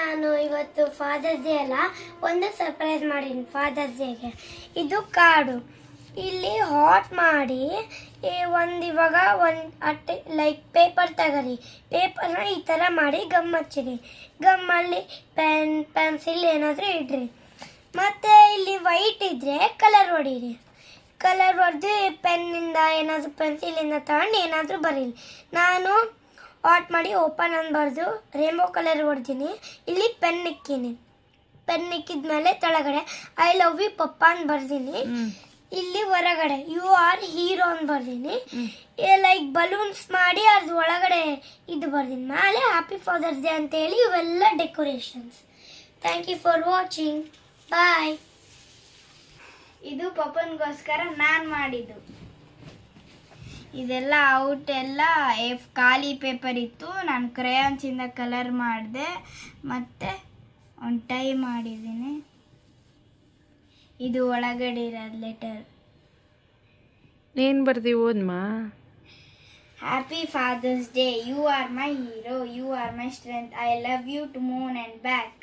ನಾನು ಇವತ್ತು fathers day ಅಲ್ಲ, ಒಂದು ಸರ್ಪ್ರೈಸ್ ಮಾಡೀನಿ ಫಾದರ್ಸ್ ಡೇಗೆ. ಇದು ಕಾರ್ಡು ಇಲ್ಲಿ ಹಾಟ್ ಮಾಡಿ ಇವಾಗ ಅಟ್ಟೆ ಲೈಕ್ ಪೇಪರ್ ತಗರಿ, ಪೇಪರ್ನ ಈ ಥರ ಮಾಡಿ ಗಮ್ ಹಚ್ಚಿರಿ, ಗಮ್ಮಲ್ಲಿ ಪೆನ್ ಪೆನ್ಸಿಲ್ ಏನಾದರೂ ಇಡ್ರಿ. ಮತ್ತು ಇಲ್ಲಿ ವೈಟ್ ಇದ್ದರೆ ಕಲರ್ ಹೊಡೀರಿ, ಕಲರ್ ಹೊಡೆದು ಪೆನ್ನಿಂದ ಏನಾದರೂ ಪೆನ್ಸಿಲಿಂದ ತಗೊಂಡು ಏನಾದರೂ ಬರೀರಿ. ನಾನು ಹಾಟ್ ಮಾಡಿ ಓಪನ್ ಅನ್ಬಾರ್ದು, ರೇಂಬೋ ಕಲರ್ ಹೊಡ್ತೀನಿ. ಇಲ್ಲಿ ಪೆನ್ ಇಕ್ಕೀನಿ, ಪೆನ್ ಇಕ್ಕಿದ್ಮೇಲೆ ಕೆಳಗಡೆ ಐ ಲವ್ ಯು ಪಪ್ಪ ಅಂತ ಬರ್ದೀನಿ. ಇಲ್ಲಿ ಹೊರಗಡೆ ಯು ಆರ್ ಹೀರೋ ಅಂತ ಬರ್ದೀನಿ. ಲೈಕ್ ಬಲೂನ್ಸ್ ಮಾಡಿ ಅದ್ರ ಒಳಗಡೆ ಇದು ಬರ್ದೀನಿ. ಮೇಲೆ ಹ್ಯಾಪಿ ಫಾದರ್ಸ್ ಡೇ ಅಂತೇಳಿ ಇವೆಲ್ಲ decorations. Thank you for watching, bye. ಇದು ಪಪ್ಪನಿಗೋಸ್ಕರ ನಾನು ಮಾಡಿದ್ದು. ಇದೆಲ್ಲ ಔಟ್ ಎಲ್ಲ ಖಾಲಿ ಪೇಪರ್ ಇತ್ತು, ನಾನು ಕ್ರೇಯಾನ್ಸಿಂದ ಕಲರ್ ಮಾಡಿದೆ, ಮತ್ತು ಒಂದು ಟೈ ಮಾಡಿದ್ದೀನಿ. ಇದು ಒಳಗಡೆ ಇರೋದು ಲೆಟರ್. ಏನು ಬರ್ದಿ ಓದ್ಮ? Happy father's day, you are my hero, you are my strength, I love you to moon and back.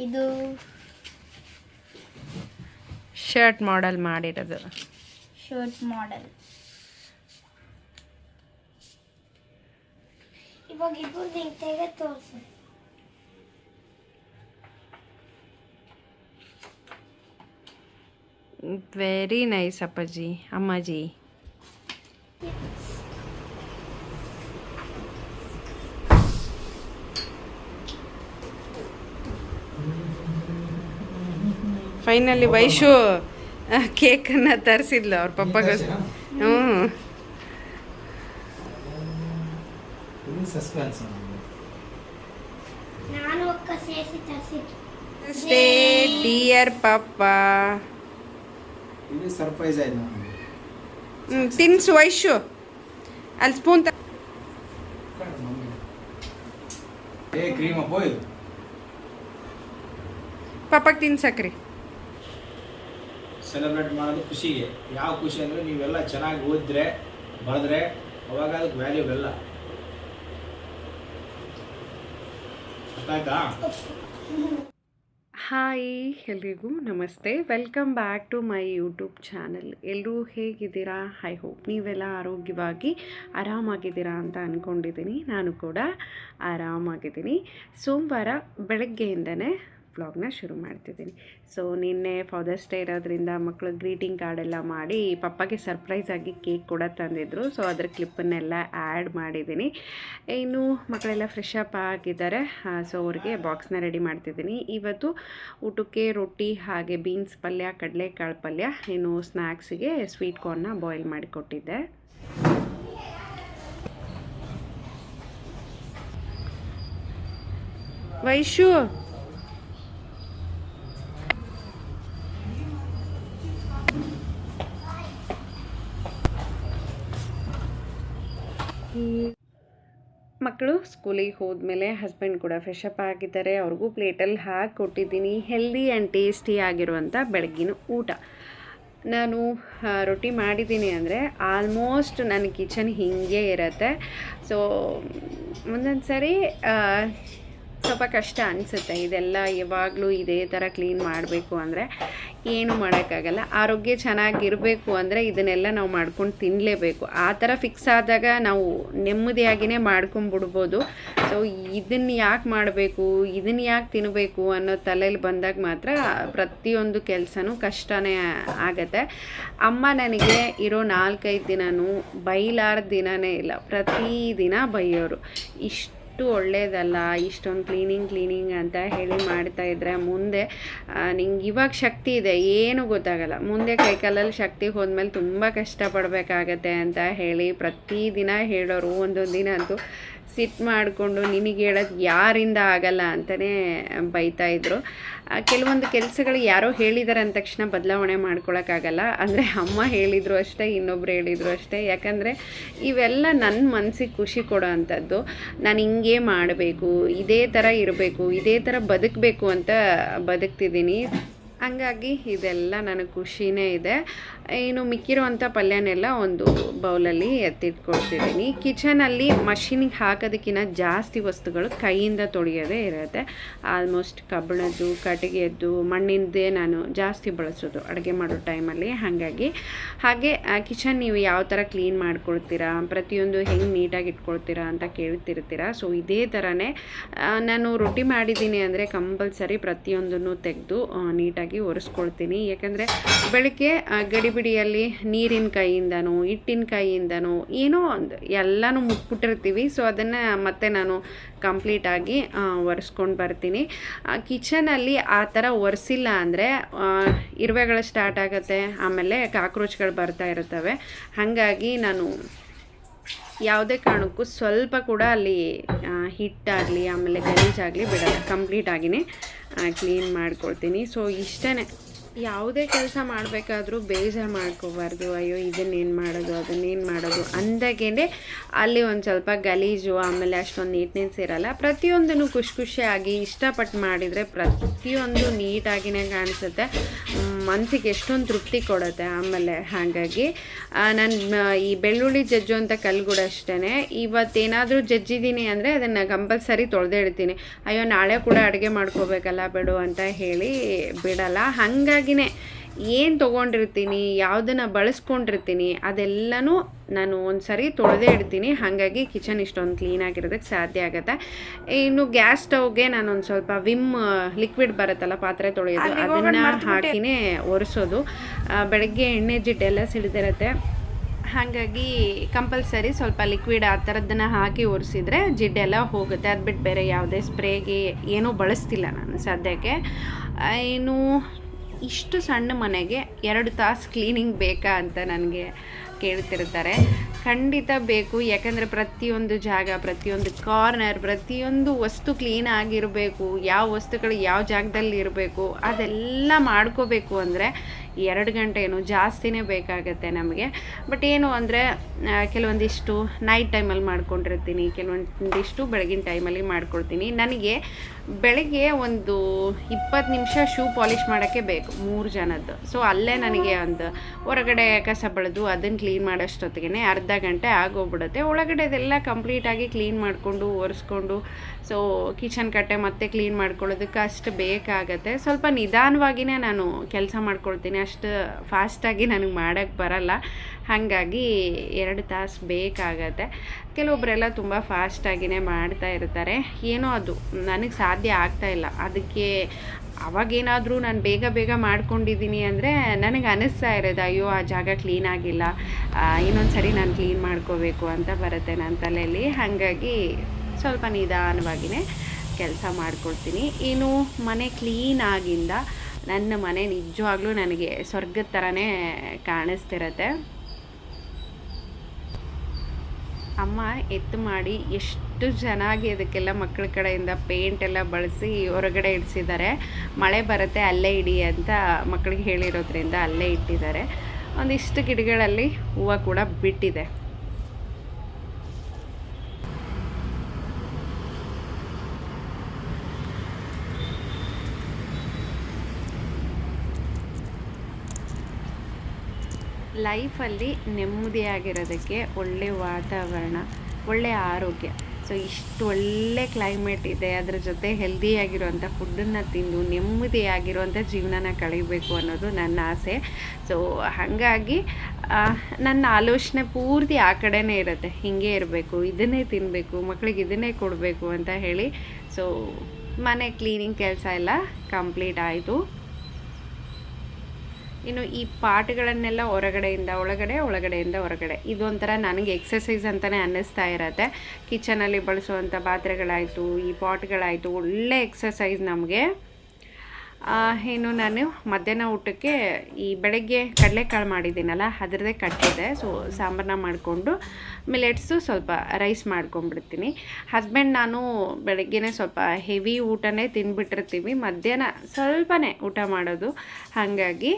ಇದು ಶರ್ಟ್ ಮಾಡೆಲ್ ಮಾಡಿರೋದು. Shirt model. ಇವಾಗ ಇಬ್ಬರು ತೆಗೆ ತೋರಿಸಿ. ವೆರಿ ನೈಸ್ ಅಪ್ಪಾಜಿ, ಅಮ್ಮಾಜಿ. ಫೈನಲಿ ವೈಶು ಕೇಕನ್ನು ತರಿಸಿದ್ಲು ಅವ್ರ ಪಪ್ಪಗೋಸ್ಕರ. ನಾನು ಒಕ್ಕ ಸೇರಿಸಿ ತರಿಸಿದ್ದು. ಸ್ಟೇ ಡಿಯರ್ ಪಪ್ಪ. ಇದು ಸರ್ಪ್ರೈಸ್ ಆಯ್ತು. ತಿನ್ಸು ವೈಶು, ಅಲ್ಲಿ ಸ್ಪೂನ್ ಕ್ರೀಮ್ ಅಪ್ಪೋ ಇದು ಪಪ್ಪಗೆ ತಿನ್ಸಕ್ರಿ. ಸೆಲೆಬ್ರೇಟ್ ಮಾಡೋದು ಖುಷಿಗೆ. ಯಾವ ಖುಷಿ ಅಂದರೆ ನೀವೆಲ್ಲ ಚೆನ್ನಾಗಿ ಓದಿದ್ರೆ ಬರೆದ್ರೆ ಅವಾಗ ಅದಕ್ಕೆ ವ್ಯಾಲ್ಯೂ ಎಲ್ಲ. ಆಯ್ತಾ? ಹಾಯ್ ಎಲ್ರಿಗೂ ನಮಸ್ತೆ, welcome back to my YouTube channel. ಎಲ್ಲರೂ ಹೇಗಿದ್ದೀರಾ? ಐ ಹೋಪ್ ನೀವೆಲ್ಲ ಆರೋಗ್ಯವಾಗಿ ಆರಾಮಾಗಿದ್ದೀರಾ ಅಂತ ಅಂದ್ಕೊಂಡಿದ್ದೀನಿ. ನಾನು ಕೂಡ ಆರಾಮಾಗಿದ್ದೀನಿ. ಸೋಮವಾರ ಬೆಳಗ್ಗೆಯಿಂದನೇ ವ್ಲಾಗ್ನ ಶುರು ಮಾಡ್ತಿದ್ದೀನಿ. ಸೊ ನಿನ್ನೆ ಫಾದರ್ಸ್ ಡೇ ಇರೋದ್ರಿಂದ ಮಕ್ಕಳು ಗ್ರೀಟಿಂಗ್ ಕಾರ್ಡೆಲ್ಲ ಮಾಡಿ ಪಪ್ಪಗೆ ಸರ್ಪ್ರೈಸಾಗಿ ಕೇಕ್ ಕೂಡ ತಂದಿದ್ರು. ಸೊ ಅದ್ರ ಕ್ಲಿಪ್ಪನ್ನೆಲ್ಲ ಆ್ಯಡ್ ಮಾಡಿದ್ದೀನಿ. ಇನ್ನು ಮಕ್ಕಳೆಲ್ಲ ಫ್ರೆಶ್ ಅಪ್ ಆಗಿದ್ದಾರೆ. ಸೊ ಅವ್ರಿಗೆ ಬಾಕ್ಸ್ನ ರೆಡಿ ಮಾಡ್ತಿದ್ದೀನಿ. ಇವತ್ತು ಊಟಕ್ಕೆ ರೊಟ್ಟಿ ಹಾಗೆ ಬೀನ್ಸ್ ಪಲ್ಯ, ಕಡಲೆಕಾಳು ಪಲ್ಯ, ಇನ್ನು ಸ್ನ್ಯಾಕ್ಸಿಗೆ ಸ್ವೀಟ್ ಕಾರ್ನ್ನ ಬಾಯ್ಲ್ ಮಾಡಿಕೊಟ್ಟಿದ್ದೆ. ವೈಶು ಮಕ್ಕಳು ಸ್ಕೂಲಿಗೆ ಹೋದ್ಮೇಲೆ ಹಸ್ಬೆಂಡ್ ಕೂಡ ಫ್ರೆಶ್ ಅಪ್ ಆಗಿದ್ದಾರೆ. ಅವ್ರಿಗೂ ಪ್ಲೇಟಲ್ಲಿ ಹಾಕಿ ಕೊಟ್ಟಿದ್ದೀನಿ ಹೆಲ್ದಿ ಆ್ಯಂಡ್ ಟೇಸ್ಟಿ ಆಗಿರುವಂಥ ಬೆಳಗ್ಗಿನ ಊಟ. ನಾನು ರೊಟ್ಟಿ ಮಾಡಿದ್ದೀನಿ ಅಂದರೆ ಆಲ್ಮೋಸ್ಟ್ ನನ್ನ ಕಿಚನ್ ಹೀಗೆ ಇರುತ್ತೆ. ಸೊ ಒಂದೊಂದು ಸರಿ ಸ್ವಲ್ಪ ಕಷ್ಟ ಅನಿಸುತ್ತೆ. ಇದೆಲ್ಲ ಯಾವಾಗಲೂ ಇದೇ ಥರ ಕ್ಲೀನ್ ಮಾಡಬೇಕು ಅಂದರೆ ಏನು ಮಾಡೋಕ್ಕಾಗಲ್ಲ. ಆರೋಗ್ಯ ಚೆನ್ನಾಗಿರಬೇಕು ಅಂದರೆ ಇದನ್ನೆಲ್ಲ ನಾವು ಮಾಡ್ಕೊಂಡು ತಿನ್ನಲೇಬೇಕು. ಆ ಥರ ಫಿಕ್ಸ್ ಆದಾಗ ನಾವು ನೆಮ್ಮದಿಯಾಗಿಯೇ ಮಾಡ್ಕೊಂಬಿಡ್ಬೋದು. ಸೊ ಇದನ್ನು ಯಾಕೆ ಮಾಡಬೇಕು, ಇದನ್ನು ಯಾಕೆ ತಿನ್ನಬೇಕು ಅನ್ನೋ ತಲೆಯಲ್ಲಿ ಬಂದಾಗ ಮಾತ್ರ ಪ್ರತಿಯೊಂದು ಕೆಲಸನೂ ಕಷ್ಟನೇ ಆಗತ್ತೆ. ಅಮ್ಮ ನನಗೆ ಇರೋ 4-5 ದಿನವೂ ಬೈಲಾರ್ದ ದಿನವೇ ಇಲ್ಲ. ಪ್ರತಿದಿನ ಬೈಯೋರು. ಇಷ್ಟು ಒಳ್ಳೇದಲ್ಲ ಇಷ್ಟೊಂದು ಕ್ಲೀನಿಂಗ್ ಅಂತ ಹೇಳಿ ಮಾಡ್ತಾಯಿದ್ರೆ ಮುಂದೆ ನಿಂಗೆ ಇವಾಗ ಶಕ್ತಿ ಇದೆ, ಏನೂ ಗೊತ್ತಾಗಲ್ಲ. ಮುಂದೆ ಕೈಕಾಲಲ್ಲಿ ಶಕ್ತಿ ಹೋದ್ಮೇಲೆ ತುಂಬ ಕಷ್ಟಪಡಬೇಕಾಗತ್ತೆ ಅಂತ ಹೇಳಿ ಪ್ರತಿದಿನ ಹೇಳೋರು. ಒಂದೊಂದು ದಿನ ಅಂತೂ ಸಿಟ್ಟು ಮಾಡಿಕೊಂಡು ನಿನಗೆ ಹೇಳೋದು ಯಾರಿಂದ ಆಗಲ್ಲ ಅಂತಲೇ ಬೈತಾಯಿದ್ರು. ಕೆಲವೊಂದು ಕೆಲಸಗಳು ಯಾರೋ ಹೇಳಿದ್ದಾರೆ ಅಂದ ತಕ್ಷಣ ಬದಲಾವಣೆ ಮಾಡ್ಕೊಳಕ್ಕಾಗಲ್ಲ. ಅಂದರೆ ಅಮ್ಮ ಹೇಳಿದರು ಅಷ್ಟೇ, ಇನ್ನೊಬ್ರು ಹೇಳಿದರು ಅಷ್ಟೇ. ಯಾಕಂದರೆ ಇವೆಲ್ಲ ನನ್ನ ಮನಸ್ಸಿಗೆ ಖುಷಿ ಕೊಡೋ ಅಂಥದ್ದು. ನಾನು ಹಿಂಗೆ ಮಾಡಬೇಕು, ಇದೇ ಥರ ಇರಬೇಕು, ಇದೇ ಥರ ಬದುಕಬೇಕು ಅಂತ ಬದುಕ್ತಿದ್ದೀನಿ. ಹಂಗಾಗಿ ಇದೆಲ್ಲ ನನಗೆ ಖುಷಿನೇ ಇದೆ. ಇನ್ನು ಮಿಕ್ಕಿರುವಂಥ ಪಲ್ಯನೆಲ್ಲ ಒಂದು ಬೌಲಲ್ಲಿ ಎತ್ತಿಟ್ಕೊಳ್ತಿದ್ದೀನಿ. ಕಿಚನಲ್ಲಿ ಮಷೀನಿಗೆ ಹಾಕೋದಕ್ಕಿಂತ ಜಾಸ್ತಿ ವಸ್ತುಗಳು ಕೈಯಿಂದ ತೊಳೆಯೋದೇ ಇರುತ್ತೆ. ಆಲ್ಮೋಸ್ಟ್ ಕಬ್ಬಿಣದ್ದು, ಕಟ್ಟಿಗೆದ್ದು, ಮಣ್ಣಿಂದೇ ನಾನು ಜಾಸ್ತಿ ಬಳಸೋದು ಅಡುಗೆ ಮಾಡೋ ಟೈಮಲ್ಲಿ. ಹಾಗೆ ಕಿಚನ್ ನೀವು ಯಾವ ಥರ ಕ್ಲೀನ್ ಮಾಡ್ಕೊಳ್ತೀರಾ, ಪ್ರತಿಯೊಂದು ಹೆಂಗೆ ನೀಟಾಗಿ ಇಟ್ಕೊಳ್ತೀರಾ ಅಂತ ಕೇಳ್ತಿರ್ತೀರಾ. ಸೊ ಇದೇ ಥರನೇ ನಾನು ರೊಟ್ಟಿ ಮಾಡಿದ್ದೀನಿ ಅಂದರೆ ಕಂಪಲ್ಸರಿ ಪ್ರತಿಯೊಂದನ್ನು ತೆಗೆದು ನೀಟಾಗಿ ಒರೆಸ್ಕೊಳ್ತೀನಿ. ಯಾಕಂದರೆ ಬೆಳಗ್ಗೆ ಗಡಿಬಿಡಿಯಲ್ಲಿ ನೀರಿನ ಕೈಯಿಂದನೋ ಹಿಟ್ಟಿನ ಕೈಯಿಂದನೋ ಏನೋ ಒಂದು ಎಲ್ಲನೂ ಮುಟ್ಬಿಟ್ಟಿರ್ತೀವಿ. ಸೊ ಅದನ್ನು ಮತ್ತೆ ನಾನು ಕಂಪ್ಲೀಟಾಗಿ ಒರೆಸ್ಕೊಂಡು ಬರ್ತೀನಿ. ಕಿಚನಲ್ಲಿ ಆ ಥರ ಒರೆಸಿಲ್ಲ ಅಂದರೆ ಇರುವೆಗಳು ಸ್ಟಾರ್ಟ್ ಆಗುತ್ತೆ, ಆಮೇಲೆ ಕಾಕ್ರೋಚ್ಗಳು ಬರ್ತಾ ಇರ್ತವೆ. ಹಾಗಾಗಿ ನಾನು ಯಾವುದೇ ಕಾರಣಕ್ಕೂ ಸ್ವಲ್ಪ ಕೂಡ ಅಲ್ಲಿ ಹಿಟ್ಟಾಗಲಿ ಆಮೇಲೆ ಗಲೀಜಾಗಲಿ ಬಿಡಲ್ಲ, ಕಂಪ್ಲೀಟಾಗಿಯೇ ಕ್ಲೀನ್ ಮಾಡ್ಕೊಳ್ತೀನಿ. ಸೊ ಇಷ್ಟೇ. ಯಾವುದೇ ಕೆಲಸ ಮಾಡಬೇಕಾದ್ರೂ ಬೇಜಾರು ಮಾಡ್ಕೋಬಾರ್ದು. ಅಯ್ಯೋ ಇದನ್ನೇನು ಮಾಡೋದು ಅದನ್ನೇನು ಮಾಡೋದು ಅಂದಾಗೇ ಅಲ್ಲಿ ಒಂದು ಸ್ವಲ್ಪ ಗಲೀಜು ಆಮೇಲೆ ಅಷ್ಟೊಂದು ನೀಟ್ನೆಸ್ ಇರಲ್ಲ. ಪ್ರತಿಯೊಂದನ್ನು ಖುಷಿಯಾಗಿ ಇಷ್ಟಪಟ್ಟು ಮಾಡಿದರೆ ಪ್ರತಿಯೊಂದು ನೀಟಾಗಿಯೇ ಕಾಣಿಸುತ್ತೆ, ಮನಸ್ಸಿಗೆ ಎಷ್ಟೊಂದು ತೃಪ್ತಿ ಕೊಡುತ್ತೆ. ಆಮೇಲೆ ಹಾಗಾಗಿ ನಾನು ಈ ಬೆಳ್ಳುಳ್ಳಿ ಜಜ್ಜು ಅಂತ ಕಲ್ಲು ಕೂಡ ಅಷ್ಟೇ, ಇವತ್ತೇನಾದರೂ ಜಜ್ಜಿದ್ದೀನಿ ಅಂದರೆ ಅದನ್ನು ಕಂಪಲ್ಸರಿ ತೊಳೆದೇ ಇಡ್ತೀನಿ. ಅಯ್ಯೋ ನಾಳೆ ಕೂಡ ಅಡುಗೆ ಮಾಡ್ಕೋಬೇಕಲ್ಲ ಬಿಡು ಅಂತ ಹೇಳಿ ಬಿಡಲ್ಲ. ಹಾಗಾಗಿನೇ ಏನು ತೊಗೊಂಡಿರ್ತೀನಿ, ಯಾವುದನ್ನು ಬಳಸ್ಕೊಂಡಿರ್ತೀನಿ ಅದೆಲ್ಲನೂ ನಾನು ಒಂದು ಸರಿ ತೊಳೆದೇ ಇಡ್ತೀನಿ. ಹಾಗಾಗಿ ಕಿಚನ್ ಇಷ್ಟೊಂದು ಕ್ಲೀನಾಗಿರೋದಕ್ಕೆ ಸಾಧ್ಯ ಆಗುತ್ತೆ. ಇನ್ನು ಗ್ಯಾಸ್ ಸ್ಟವ್ಗೆ ನಾನೊಂದು ಸ್ವಲ್ಪ ವಿಮ್ ಲಿಕ್ವಿಡ್ ಬರುತ್ತಲ್ಲ ಪಾತ್ರೆ ತೊಳೆಯೋದು, ಅದನ್ನು ಹಾಕಿನೇ ಒರೆಸೋದು. ಬೆಳಗ್ಗೆ ಎಣ್ಣೆ ಜಿಡ್ಡೆಲ್ಲ ಸಿಡಿದಿರುತ್ತೆ, ಹಾಗಾಗಿ ಕಂಪಲ್ಸರಿ ಸ್ವಲ್ಪ ಲಿಕ್ವಿಡ್ ಆ ಥರದ್ದನ್ನು ಹಾಕಿ ಒರೆಸಿದ್ರೆ ಜಿಡ್ಡೆಲ್ಲ ಹೋಗುತ್ತೆ. ಅದು ಬಿಟ್ಟು ಬೇರೆ ಯಾವುದೇ ಸ್ಪ್ರೇಗೆ ಏನೂ ಬಳಸ್ತಿಲ್ಲ ನಾನು ಸದ್ಯಕ್ಕೆ. ಇನ್ನು ಇಷ್ಟು ಸಣ್ಣ ಮನೆಗೆ 2 ತಾಸು ಕ್ಲೀನಿಂಗ್ ಬೇಕಾ ಅಂತ ನನಗೆ ಕೇಳ್ತಿರ್ತಾರೆ. ಖಂಡಿತ ಬೇಕು. ಯಾಕಂದರೆ ಪ್ರತಿಯೊಂದು ಜಾಗ, ಪ್ರತಿಯೊಂದು ಕಾರ್ನರ್, ಪ್ರತಿಯೊಂದು ವಸ್ತು ಕ್ಲೀನ್ ಆಗಿರಬೇಕು. ಯಾವ ವಸ್ತುಗಳು ಯಾವ ಜಾಗದಲ್ಲಿ ಇರಬೇಕು ಅದೆಲ್ಲ ಮಾಡ್ಕೋಬೇಕು ಅಂದರೆ 2 ಗಂಟೆ ಏನು ಜಾಸ್ತಿನೇ ಬೇಕಾಗತ್ತೆ ನಮಗೆ. ಬಟ್ ಏನು ಅಂದರೆ ಕೆಲವೊಂದಿಷ್ಟು ನೈಟ್ ಟೈಮಲ್ಲಿ ಮಾಡ್ಕೊಂಡಿರ್ತೀನಿ, ಕೆಲವೊಂದಿಷ್ಟು ಬೆಳಗಿನ ಟೈಮಲ್ಲಿ ಮಾಡ್ಕೊಳ್ತೀನಿ. ನನಗೆ ಬೆಳಗ್ಗೆ ಒಂದು 20 ನಿಮಿಷ ಶೂ ಪಾಲಿಷ್ ಮಾಡೋಕ್ಕೆ ಬೇಕು 3 ಜನದ್ದು. ಸೊ ಅಲ್ಲೇ ನನಗೆ ಒಂದು ಹೊರಗಡೆ ಕಸ ಬೆಳೆದು ಅದನ್ನು ಕ್ಲೀನ್ ಮಾಡೋಷ್ಟೊತ್ತಿಗೆ ಅರ್ಧ ಗಂಟೆ ಆಗೋಗ್ಬಿಡುತ್ತೆ. ಒಳಗಡೆದೆಲ್ಲ ಕಂಪ್ಲೀಟಾಗಿ ಕ್ಲೀನ್ ಮಾಡಿಕೊಂಡು ಒರೆಸ್ಕೊಂಡು ಸೊ ಕಿಚನ್ ಕಟ್ಟೆ ಮತ್ತೆ ಕ್ಲೀನ್ ಮಾಡ್ಕೊಳ್ಳೋದಕ್ಕೆ ಅಷ್ಟು ಬೇಕಾಗತ್ತೆ. ಸ್ವಲ್ಪ ನಿಧಾನವಾಗಿಯೇ ನಾನು ಕೆಲಸ ಮಾಡ್ಕೊಳ್ತೀನಿ, ಅಷ್ಟು ಫಾಸ್ಟಾಗಿ ನನಗೆ ಮಾಡೋಕ್ಕೆ ಬರಲ್ಲ. ಹಾಗಾಗಿ 2 ತಾಸು ಬೇಕಾಗತ್ತೆ. ಕೆಲವೊಬ್ಬರೆಲ್ಲ ತುಂಬ ಫಾಸ್ಟಾಗಿಯೇ ಮಾಡ್ತಾ ಇರ್ತಾರೆ. ಏನೋ ಅದು ನನಗೆ ಸಾಧ್ಯ ಆಗ್ತಾಯಿಲ್ಲ. ಅದಕ್ಕೆ ಅವಾಗೇನಾದರೂ ನಾನು ಬೇಗ ಮಾಡ್ಕೊಂಡಿದ್ದೀನಿ ಅಂದರೆ ನನಗೆ ಅನ್ನಿಸ್ತಾ ಇರೋದು ಅಯ್ಯೋ ಆ ಜಾಗ ಕ್ಲೀನ್ ಆಗಿಲ್ಲ, ಇನ್ನೊಂದು ಸರಿ ನಾನು ಕ್ಲೀನ್ ಮಾಡ್ಕೋಬೇಕು ಅಂತ ಬರುತ್ತೆ ನನ್ನ ತಲೆಯಲ್ಲಿ. ಹಾಗಾಗಿ ಸ್ವಲ್ಪ ನಿಧಾನವಾಗಿಯೇ ಕೆಲಸ ಮಾಡ್ಕೊಳ್ತೀನಿ. ಇನ್ನು ಮನೆ ಕ್ಲೀನಾಗಿಂದ ನನ್ನ ಮನೆ ನಿಜವಾಗ್ಲೂ ನನಗೆ ಸ್ವರ್ಗದ ಥರನೇ ಕಾಣಿಸ್ತಿರತ್ತೆ. ಅಮ್ಮ ಎತ್ತು ಮಾಡಿ ಎಷ್ಟು ಚೆನ್ನಾಗಿ ಅದಕ್ಕೆಲ್ಲ ಮಕ್ಕಳ ಕಡೆಯಿಂದ ಪೇಂಟ್ ಎಲ್ಲ ಬಳಸಿ ಹೊರಗಡೆ ಇಡಿಸಿದ್ದಾರೆ. ಮಳೆ ಬರುತ್ತೆ ಅಲ್ಲೇ ಇಡಿ ಅಂತ ಮಕ್ಕಳಿಗೆ ಹೇಳಿರೋದ್ರಿಂದ ಅಲ್ಲೇ ಇಟ್ಟಿದ್ದಾರೆ. ಒಂದಿಷ್ಟು ಗಿಡಗಳಲ್ಲಿ ಹೂವು ಕೂಡ ಬಿಟ್ಟಿದೆ. ಲೈಫಲ್ಲಿ ನೆಮ್ಮದಿಯಾಗಿರೋದಕ್ಕೆ ಒಳ್ಳೆಯ ವಾತಾವರಣ, ಒಳ್ಳೆಯ ಆರೋಗ್ಯ. ಸೊ ಇಷ್ಟು ಒಳ್ಳೆ ಕ್ಲೈಮೇಟ್ ಇದೆ, ಅದರ ಜೊತೆ ಹೆಲ್ದಿಯಾಗಿರುವಂಥ ಫುಡ್ಡನ್ನು ತಿಂದು ನೆಮ್ಮದಿಯಾಗಿರುವಂಥ ಜೀವನನ ಕಳೀಬೇಕು ಅನ್ನೋದು ನನ್ನ ಆಸೆ. ಸೊ ಹಾಗಾಗಿ ನನ್ನ ಆಲೋಚನೆ ಪೂರ್ತಿ ಆ ಕಡೆನೇ ಇರುತ್ತೆ, ಹೀಗೆ ಇರಬೇಕು, ಇದನ್ನೇ ತಿನ್ನಬೇಕು, ಮಕ್ಕಳಿಗೆ ಇದನ್ನೇ ಕೊಡಬೇಕು ಅಂತ ಹೇಳಿ. ಸೊ ಮನೆ ಕ್ಲೀನಿಂಗ್ ಕೆಲಸ ಎಲ್ಲ ಕಂಪ್ಲೀಟ್ ಆಯಿತು. ಇನ್ನು ಈ ಪಾಟ್ಗಳನ್ನೆಲ್ಲ ಹೊರಗಡೆಯಿಂದ ಒಳಗಡೆ, ಒಳಗಡೆಯಿಂದ ಹೊರಗಡೆ, ಇದೊಂಥರ ನನಗೆ ಎಕ್ಸಸೈಸ್ ಅಂತಲೇ ಅನ್ನಿಸ್ತಾ ಇರತ್ತೆ. ಕಿಚನಲ್ಲಿ ಬಳಸುವಂಥ ಪಾತ್ರೆಗಳಾಯಿತು, ಈ ಪಾಟ್ಗಳಾಯಿತು, ಒಳ್ಳೆ ಎಕ್ಸಸೈಸ್ ನಮಗೆ. ಇನ್ನು ನಾನು ಮಧ್ಯಾಹ್ನ ಊಟಕ್ಕೆ ಈ ಬೆಳಗ್ಗೆ ಕಡಲೆಕಾಳು ಮಾಡಿದ್ದೀನಲ್ಲ ಅದರದ್ದೇ ಕಟ್ಟಿದೆ. ಸೊ ಸಾಂಬಾರನ್ನ ಮಾಡಿಕೊಂಡು ಮಿಲೆಟ್ಸು ಸ್ವಲ್ಪ ರೈಸ್ ಮಾಡ್ಕೊಂಡ್ಬಿಡ್ತೀನಿ. ಹಸ್ಬೆಂಡ್ ನಾನು ಬೆಳಗ್ಗೆನೇ ಸ್ವಲ್ಪ ಹೆವಿ ಊಟನೇ ತಿಂದುಬಿಟ್ಟಿರ್ತೀವಿ, ಮಧ್ಯಾಹ್ನ ಸ್ವಲ್ಪನೇ ಊಟ ಮಾಡೋದು. ಹಾಗಾಗಿ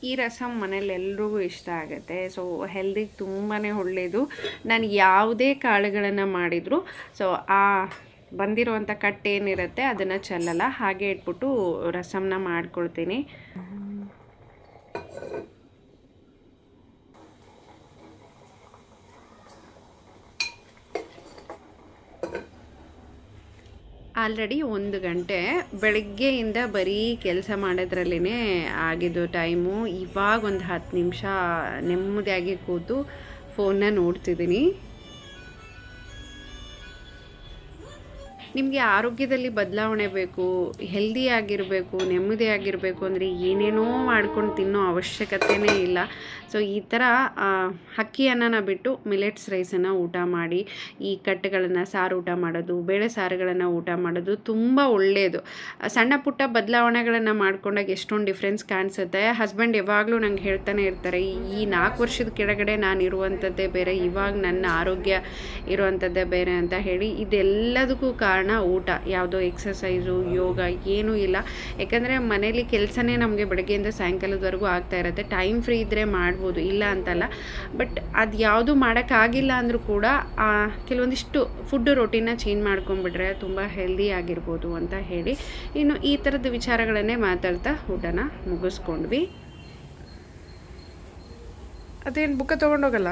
ಈ ರಸಮ್ ಮನೇಲಿ ಎಲ್ರಿಗೂ ಇಷ್ಟ ಆಗುತ್ತೆ. ಸೊ ಹೆಲ್ದಿಗೆ ತುಂಬಾ ಒಳ್ಳೆಯದು. ನಾನು ಯಾವುದೇ ಕಾಳುಗಳನ್ನು ಮಾಡಿದರೂ ಸೊ ಆ ಬಂದಿರುವಂಥ ಕಟ್ಟು ಏನಿರುತ್ತೆ ಅದನ್ನು ಚೆಲ್ಲಲ್ಲ, ಹಾಗೆ ಇಟ್ಬಿಟ್ಟು ರಸಮ್ನ ಮಾಡ್ಕೊಳ್ತೀನಿ. ಆಲ್ರೆಡಿ 1 ಗಂಟೆ. ಬೆಳಗ್ಗೆಯಿಂದ ಬರೀ ಕೆಲಸ ಮಾಡೋದ್ರಲ್ಲೇ ಆಗಿದ್ದು ಟೈಮು. ಇವಾಗ ಒಂದು 10 ನಿಮಿಷ ನೆಮ್ಮದಿಯಾಗಿ ಕೂತು ಫೋನ್ನ ನೋಡ್ತಿದ್ದೀನಿ. ನಿಮಗೆ ಆರೋಗ್ಯದಲ್ಲಿ ಬದಲಾವಣೆ ಬೇಕು, ಹೆಲ್ದಿಯಾಗಿರಬೇಕು, ನೆಮ್ಮದಿಯಾಗಿರಬೇಕು ಅಂದರೆ ಏನೇನೋ ಮಾಡ್ಕೊಂಡು ತಿನ್ನೋ ಅವಶ್ಯಕತೆಯೇ ಇಲ್ಲ. ಸೊ ಈ ಥರ ಅಕ್ಕಿ ಅನ್ನನ ಬಿಟ್ಟು ಮಿಲೆಟ್ಸ್ ರೈಸನ್ನು ಊಟ ಮಾಡಿ, ಈ ಕಟ್ಟುಗಳನ್ನು ಸಾರು ಊಟ ಮಾಡೋದು, ಬೇಳೆ ಸಾರುಗಳನ್ನು ಊಟ ಮಾಡೋದು ತುಂಬ ಒಳ್ಳೆಯದು. ಸಣ್ಣ ಪುಟ್ಟ ಬದಲಾವಣೆಗಳನ್ನು ಮಾಡ್ಕೊಂಡಾಗ ಎಷ್ಟೊಂದು ಡಿಫ್ರೆನ್ಸ್ ಕಾಣಿಸುತ್ತೆ. ಹಸ್ಬೆಂಡ್ ಯಾವಾಗಲೂ ನಂಗೆ ಹೇಳ್ತಾನೆ ಇರ್ತಾರೆ, ಈ 4 ವರ್ಷದ ಕೆಳಗಡೆ ನಾನು ಇರುವಂಥದ್ದೇ ಬೇರೆ, ಇವಾಗ ನನ್ನ ಆರೋಗ್ಯ ಇರುವಂಥದ್ದೇ ಬೇರೆ ಅಂತ ಹೇಳಿ. ಇದೆಲ್ಲದಕ್ಕೂ ಕಾರಣ ಊಟ. ಯಾವುದೋ ಎಕ್ಸಸೈಸು, ಯೋಗ ಏನೂ ಇಲ್ಲ. ಯಾಕಂದರೆ ಮನೇಲಿ ಕೆಲಸನೇ ನಮಗೆ ಬೆಳಗ್ಗೆಯಿಂದ ಸಾಯಂಕಾಲದವರೆಗೂ ಆಗ್ತಾ ಇರುತ್ತೆ. ಟೈಮ್ ಫ್ರೀ ಇದ್ದರೆ ಮಾಡ್ಬೋದು, ಇಲ್ಲ ಅಂತಲ್ಲ. ಬಟ್ ಅದು ಯಾವುದು ಮಾಡೋಕ್ಕಾಗಿಲ್ಲ ಅಂದರೂ ಕೂಡ ಕೆಲವೊಂದಿಷ್ಟು ಫುಡ್ ರೊಟೀನ ಚೇಂಜ್ ಮಾಡ್ಕೊಂಡ್ಬಿಟ್ರೆ ತುಂಬ ಹೆಲ್ದಿ ಆಗಿರ್ಬೋದು ಅಂತ ಹೇಳಿ ಇನ್ನು ಈ ಥರದ ವಿಚಾರಗಳನ್ನೇ ಮಾತಾಡ್ತಾ ಊಟನ ಮುಗಿಸ್ಕೊಂಡ್ವಿ. ಅದೇನು ಬುಕ್ಕ ತೊಗೊಂಡೋಗಲ್ಲ?